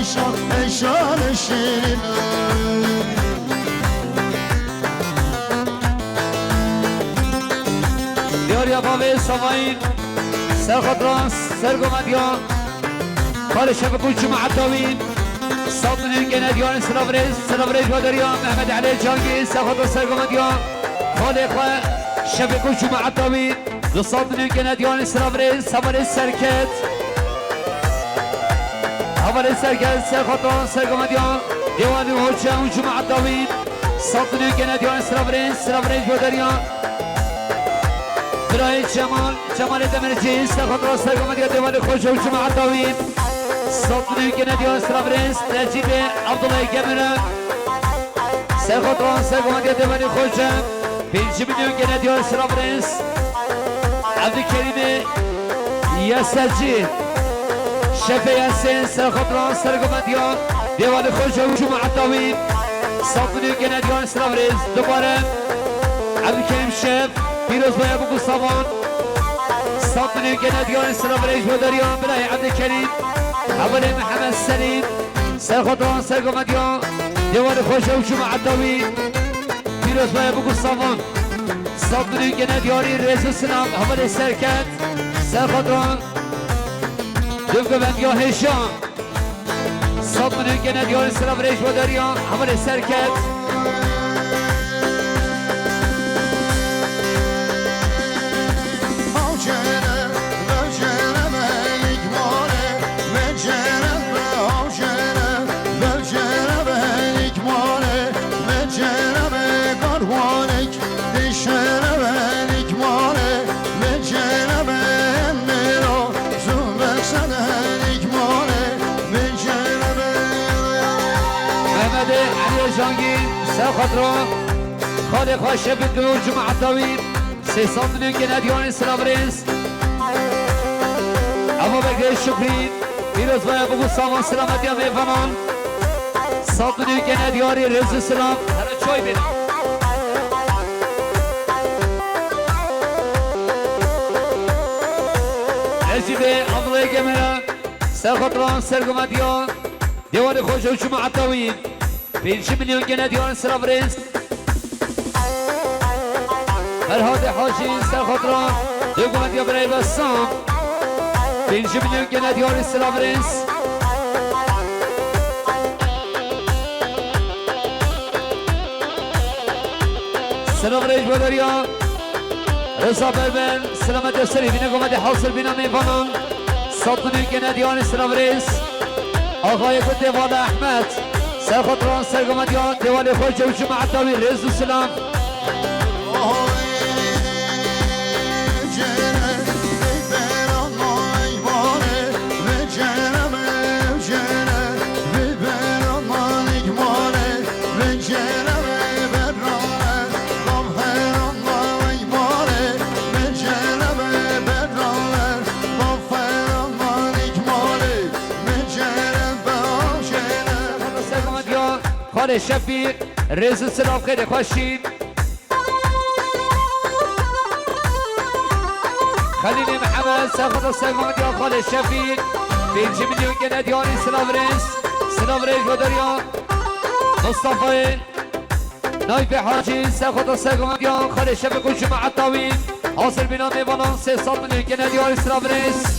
eşanım Eşan eşirin دیاریا باوی سوائین سرخاطران سرگمدیان خال شب کل جمع عطاوین ساطنین که ندیان سلافریز با دریا محمد علی جانگی سرخاطران سرگمدیان خال خواه شب کل جمع عطاوین دو ساطنین که ندیان سلافریز سوال سرکت سرخاطران سرگمدیان دیوانی حجه و جمع عطاوین ساطنین که ندیان سلافریز با دریا برای جمال دمرجی سرخاطران سرگمدیان دیوان خوش و جمع عطاوین ساطنین که ندیان سلافریز نجیب عبدالله گمره سرخاطران سرگمدیان دیوان خوش 5 میلیون که ندیان سلافریز عبدالکریم یسرجی شف یاسین سرخاطران سرگمدیان دیوان خوش و جمع عطاوین ساطنین که ندیان سلافریز دوباره عبدالکریم شف پیروز باید بگو سامان ساطنین که ندیان سلام ریش و دریان برای عبدالکریم اول محمد سلیم سرخاطران سرگمدیان دیوان خوش و جمع عطاوین پیروز باید بگو سامان ساطنین که ندیانی رئیس سلام اول سرکت سرخاطران دوگوندیا هشام ساطنین که ندیان سلام ریش و دریان اول سرکت سرخاطران خال خواه شب دو جمع عطاوین 300 میلیون که ندیان سلافریز اما بگه شکری پیروز باید بگو سامان سلامتی هم ایفنان 100 میلیون که ندیاری رز سلام هر چای بیدم عجیب عبدالله گمره سرخاطران سرگمدیان دیوان خوش و جمع عطاوین 5 میلیون که ندیان سلافریز فرهاد حاجی سرخاطران دوگمدیا برای بسام 5 میلیون که ندیان سلافریز سلافریز با دریا رضا بربن سلامت سری بینه گمد حاصل بینا میفانان 100 میلیون که ندیان سلافریز آقای بود دیوال احمد سرخطران سرگمدیان دیوال خود جوجو معتاوی رز و سلام خاله شفیق رز و سلام خیلی خوشید خلیل محمد سرخطران سرگمدیان خاله شفیق 5 میلیون گنه دیانی سلام رز و دریا مصطفی نایب حاجی سرخطران سرگمدیان خاله شفیق و جماعت داوین حاصل بنا میوانان 300 میلیون گنه دیانی سلام رز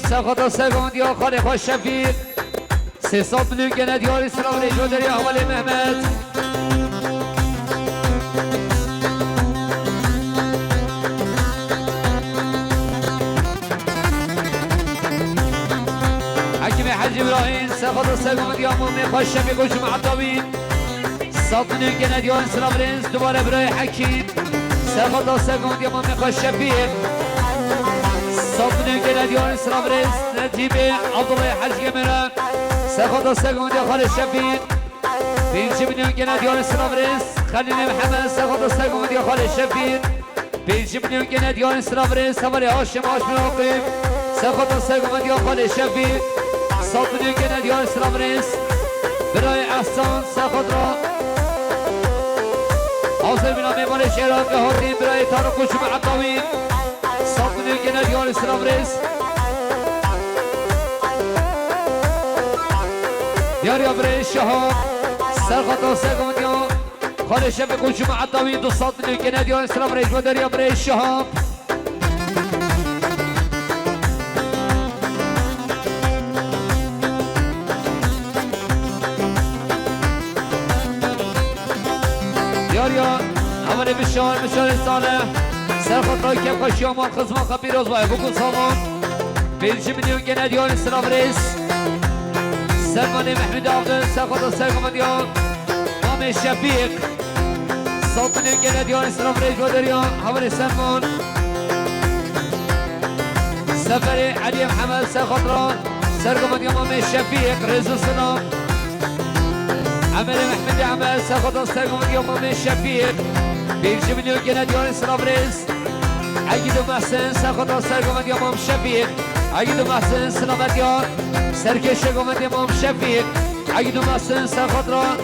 سرخطران سرگمدیان خاله خوش شفیق 300 میلیون گنه دیاری سلام ریجو داری حوالی محمد حکیم حج ابراهیم سرخطران سرگمدیان مومی خوش شفیق و جماعت داوین 100 میلیون گنه دیاری سلام ریز دوباره برای حکیم سرخطران سرگمدیان مومی خوش شفیق 100 میلیون گنه دیاری سلام ریز نجیب عبدالله حج گمیرم سرخطران سرگمدیان خاله شفیق 5 میلیون گنه دیاری سلام ریز خلیل محمد سرخطران سرگمدیان خاله شفیق 5 میلیون گنه دیاری سلام ریز حوالی هاشم عاقب سرخطران سرگمدیان خاله شفیق 100 میلیون گنه دیاری سلام ریز برای احسان سرخطران حاصل بنا میوان شهران که هاتیم برای تارق و جماعت داوین 100 میلیون گنه دیاری سلام ریز دیاریا برای شهاب سرخطران سرگمدیان خاله شفیق و جماعت داوین 200 میلیون گنه دیاری سلام ریز و دریا برای شهاب دیاریا اولی بشار صالح سرخطران کفکشی آمان خزمان خبیر از باید بکن سامان 5 میلیون گنه دیاری سلام ریز سلمان محمد عبدال سرخطران سرگمدیان مام شفیق 100 میلیون گنه دیاری سلام ریز و دریا حوالی سلمان سفر علی محمد سرخطران سرگمدیان مام شفیق رز و سلام عمل محمد عمل سرخطران سرگمدیان مام شفیق 5 میلیون گنه دیاری سلام ریز عقید و محسن سرخطران سرگمدیان مام شفیق عقید و محسن سلامتیان سرکش گمدیان مام شفیق عقید و محسن سرخطران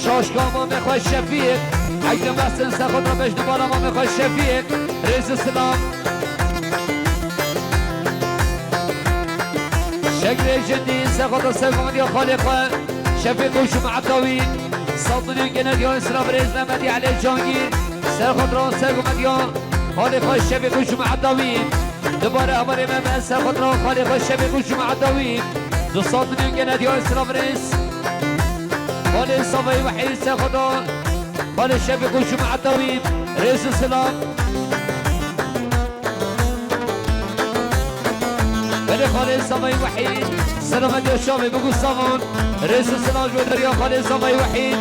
شاشگاه مام خوش شفیق عقید و محسن سرخطران بجنبالا مام خوش شفیق رز سلام شکر جندی سرخطران سرگمدیان خالقه شفیق و جماعت داوین 100 میلیون گنه دیاری سلام ریز نمدی علی جانگیر سرخطران سرگمدیان خالق شفیق و جماعت داوین دوباره حوالی محمد سرخطران خالق شفیق و جماعت داوین 200 میلیون گنه دیاری سلام ریز خاله صافی وحید سرخطران خاله شفیق و جماعت داوین رز سلام بله خاله صافی وحید سلامتی و شامی بگو سامان رز سلام جو دریا خاله صافی وحید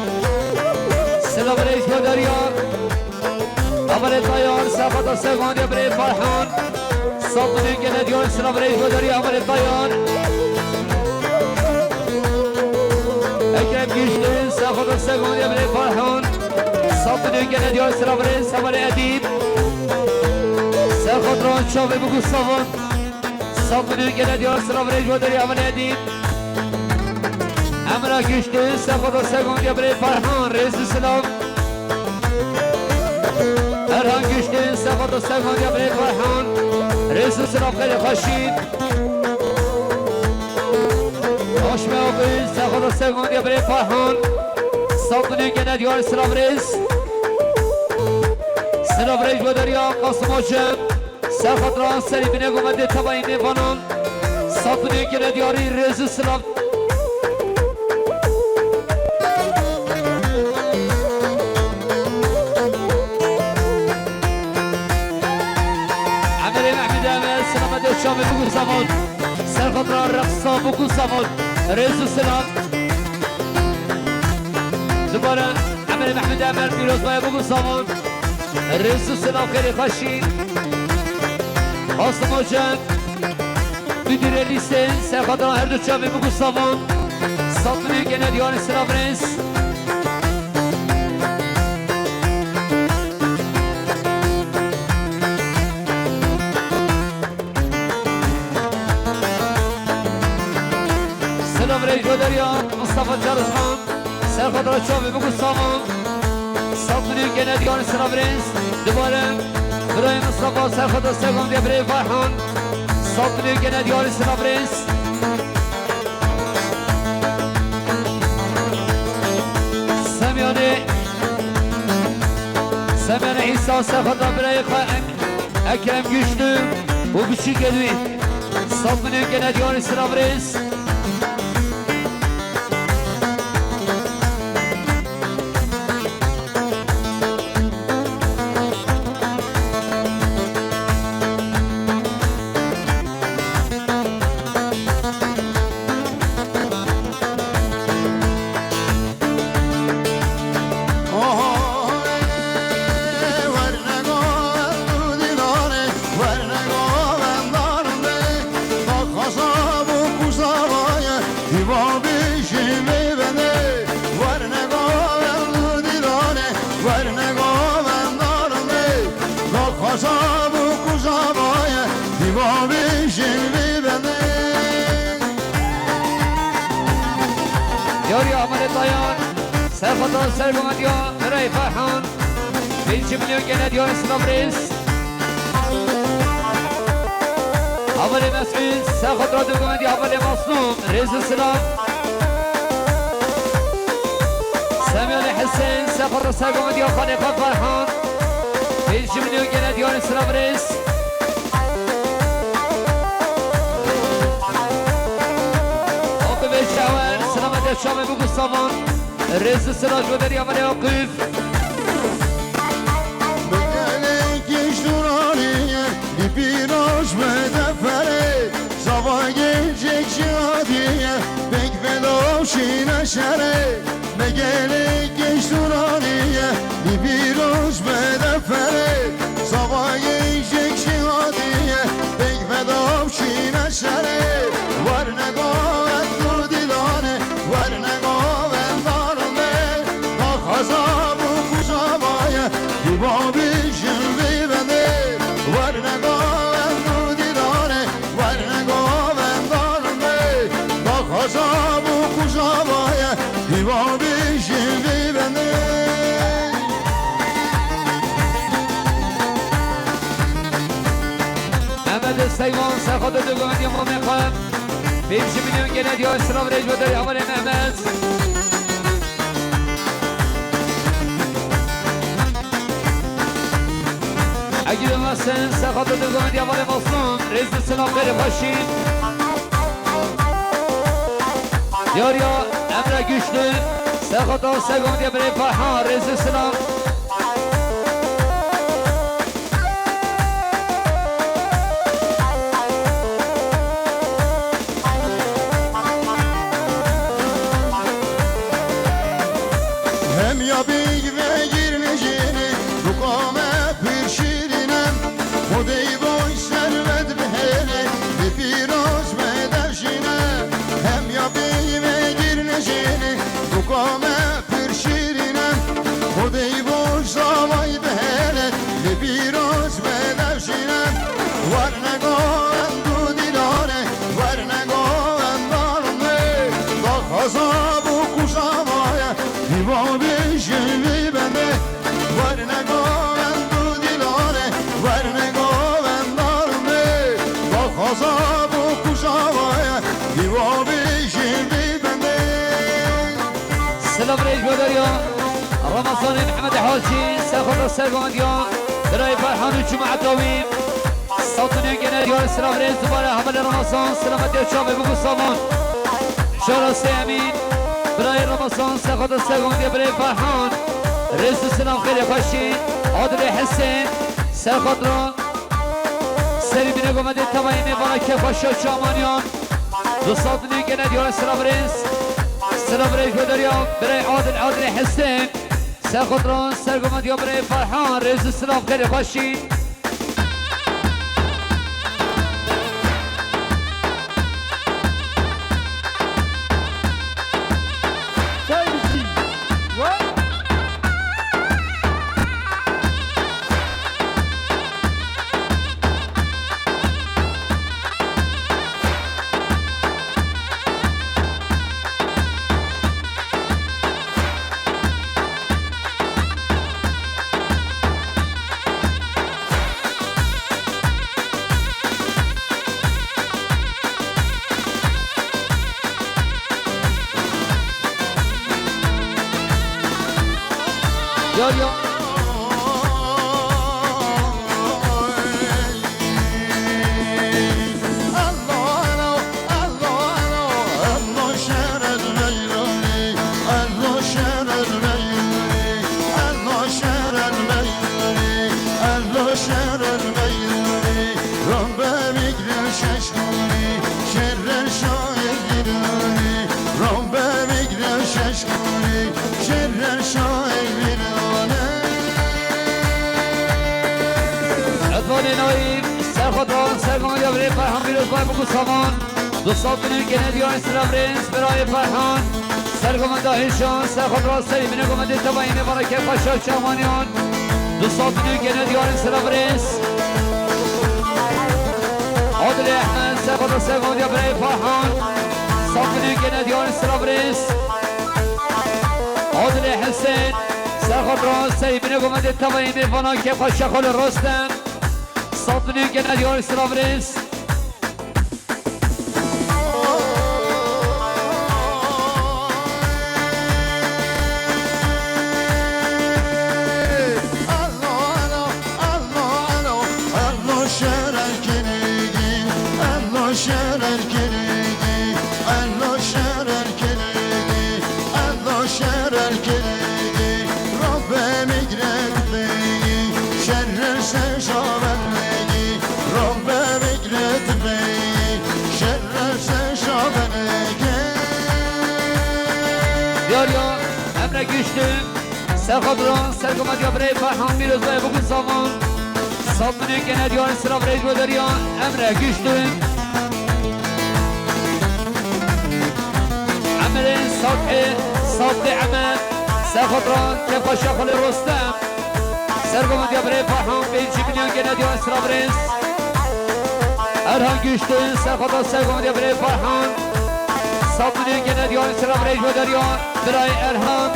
سلام ریز جو دریا اول طیار سرخطران سرگمدیان برای فرحان 100 میلیون گنه دیاری سلام ریز جو دریا اول طیار اکرم گیشتون سرخطران سرگمدیان برای فرحان 100 میلیون گنه دیاری سلام ریز اول ادیب سرخطران شامی بگو سامان 100 میلیون گنه دیاری سلام ریز جو دریا اول ادیب امرا گشته سخدا سگون یا بری فرحان رئیس سلام ارهان گشته سخدا سگون یا بری فرحان رئیس سلام خیلی خوشید آشمه آقای سخدا سگون یا بری فرحان سلطنی گند یار سلام رئیس سلام رئیس و دریا قاسم آجم سخدا سری بینه گمده تبایی نیوانان سلطنی گند یاری رئیس سلام شام بگو زمان سرخط را رقصا بگو زمان رئیس السلام دوباره عمل محمد عمر پیروز باید بگو زمان رئیس السلام خیلی خوشید قاسم آجان مدیر لیسته سرخط را هر دو شام بگو زمان سلطنی گند یار سلام رئیس رئیس و دریا مصطفی جارزمان سرخط را چاوی بگو سامان سلطنی گندیان سلام رئیس دوباره برای مصطفی سرخط را سگم بیا برای فرحان سلطنی گندیان سلام رئیس سمیانه عیسی سرخط را برای اکرم گشتو و بچی گلوی سلطنی گندیان سلام رئیس یاری آمد دایان سرخطان سرگمت یا برای فرحان 5 میلیون گند یا اسلام رئیس اول مسئول سرخطان دوگمت یا اول مصنوم رئیس السلام سمیان حسین سرخطان سرگمت یا خانقان فرحان 5 میلیون گند یا اسلام رئیس شام بگو سامان رئیس سراج و دریا ولی آقیف بگله کش دورانیه دی پیراش بده فره زوای جک شادیه بگ فداشی نشره بگله کش دورانیه دی پیراش بده فره زوای جک شادیه بگ فداشی نشره ورنگاه بابی جلوی بنده ورنگاه رو دیدانه ورنگاه بندارمه با خزاب و خوزابایه بابی جلوی بنده محمد سیوان سرخط دوگمت یا ما میخوام 5 میلیون گند یا اسلام رئیس و داری اول محمد اگه مثلا سخط دوگان دیوار مصنوم رئیس سلام خیلی خوشید یاریا امر گشته سخط سگان دیوار فرحان رئیس سلام hem ya big ve girmeyeceğini bu kome bir şirinem o dey boy servet behele bir piroz medevşine hem ya big ve girmeyeceğini bu kome bir şirinem o dey boy zavay behele bir piroz medevşine var ne goven du dilane var ne goven darme bak azab سلام ريج بدريا رمضان محمد حاجي ساخذ السرقنديا براي فرحان وجماعة دويم صوتنا جناديا سلام ريج زبالة حمل رمضان سلامة الشعب بقول صمان شارع سامين براي رمضان ساخذ السرقنديا براي فرحان رئيس السلام خير خشي عادل حسين ساخذ سری بینه گمده تمامی بالا که خوشا شامانیان دوستان دیگه ندیان سلام رئیس بدریا برای عادل حسین سرخطران سرگمدیا برای فرحان رئیس سلام خیلی خوشی yo سرخطران سرگمدیا برای فرحان بیروز بای بگو سامان دوستان گنادیان سلام رئیس برای فرحان سرگمدیا هیشان سرخطران سری بینه گمده تباییم برکه خوشا شامانیان دوستان گنادیان سلام رئیس عادل احمد سرخطران سرگمدیا برای فرحان ساکن گنادیان سلام رئیس عادل حسین سرخطران سری بینه گمده تباییم برکه خوشا خال رستم صوتني جناديون سلام رئيس دیاریا امر گشتم سرخطران سرگمدیا برای فرحان بیروز بای بگو سامان صابنی گنادیان سلام رئیس بدریان امر گشتم عمل صادق عمل سرخطران کفا شاخل رستم سرگمدیا برای فرحان 5 میلیون گنادیان سلام رئیس ارهان گشتم سرخطران سرگمدیا برای فرحان صابنی گنادیان سلام رئیس بدریان برای ارهان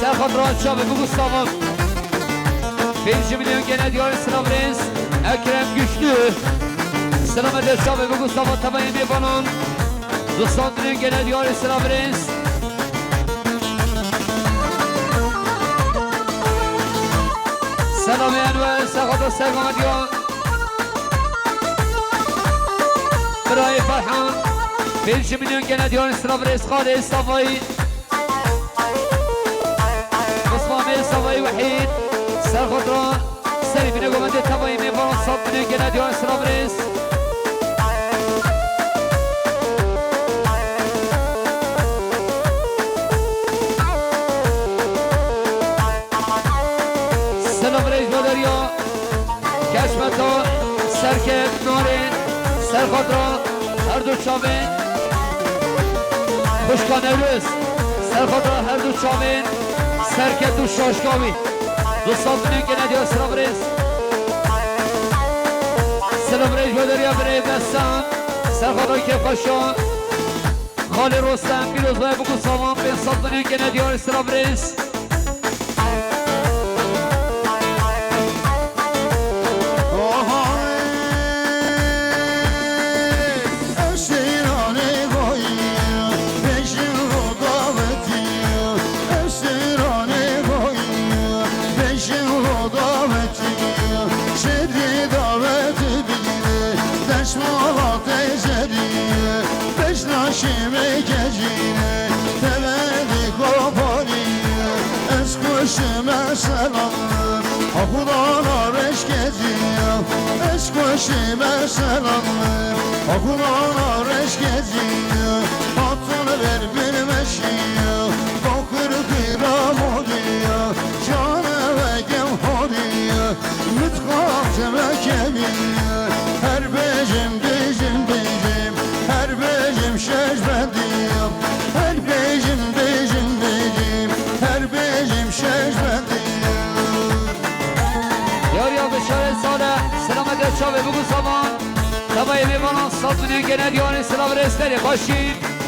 سرخطران شاب بگو سامان 5 میلیون گنادیان سلام رئیس اکرم گشتو سلامت شاب بگو سامان تبایی میبانان دوستان گنادیان سلام رئیس سلام انوار سرخطران سرگمدیان برای فرحان 5 میلیون گنادیان سلام رئیس خالد صفایی صفایی وحید سرخطران سری بینه گمنده تبایی میبارن صاب بینه گنادیان سلام رئیس سلام رئیس بدریا کشمتا Serket Nurin Serkodra her du çavin Kuşka Nevruz Serkodra her du çavin Serket du Şoşkavi Dostan dünün gene diyor Sırabriz Sırabriz Böderiya Birey Bessam Serkodra Kefaşon Khali Rostam Piroz ve bugün saman ben satlanıyor gene diyor Sırabriz Şime gecine teveli kopariye es kuşime selamlar Akulana reş geziyor es kuşime selamlar Akulana reş geziyor Atını ver bilmeşiyor Bakır kıram oluyor Canı ve gem oluyor Mütkam zemek emiyor Her becim becim becim Her becim şeşbediyim Her becim becim becim Her becim şeşbediyim Yar ya beşare sale Selamet et çave bugün zaman Tabayı bir bana satlanıyor gene diyor Sırabriz Başlayın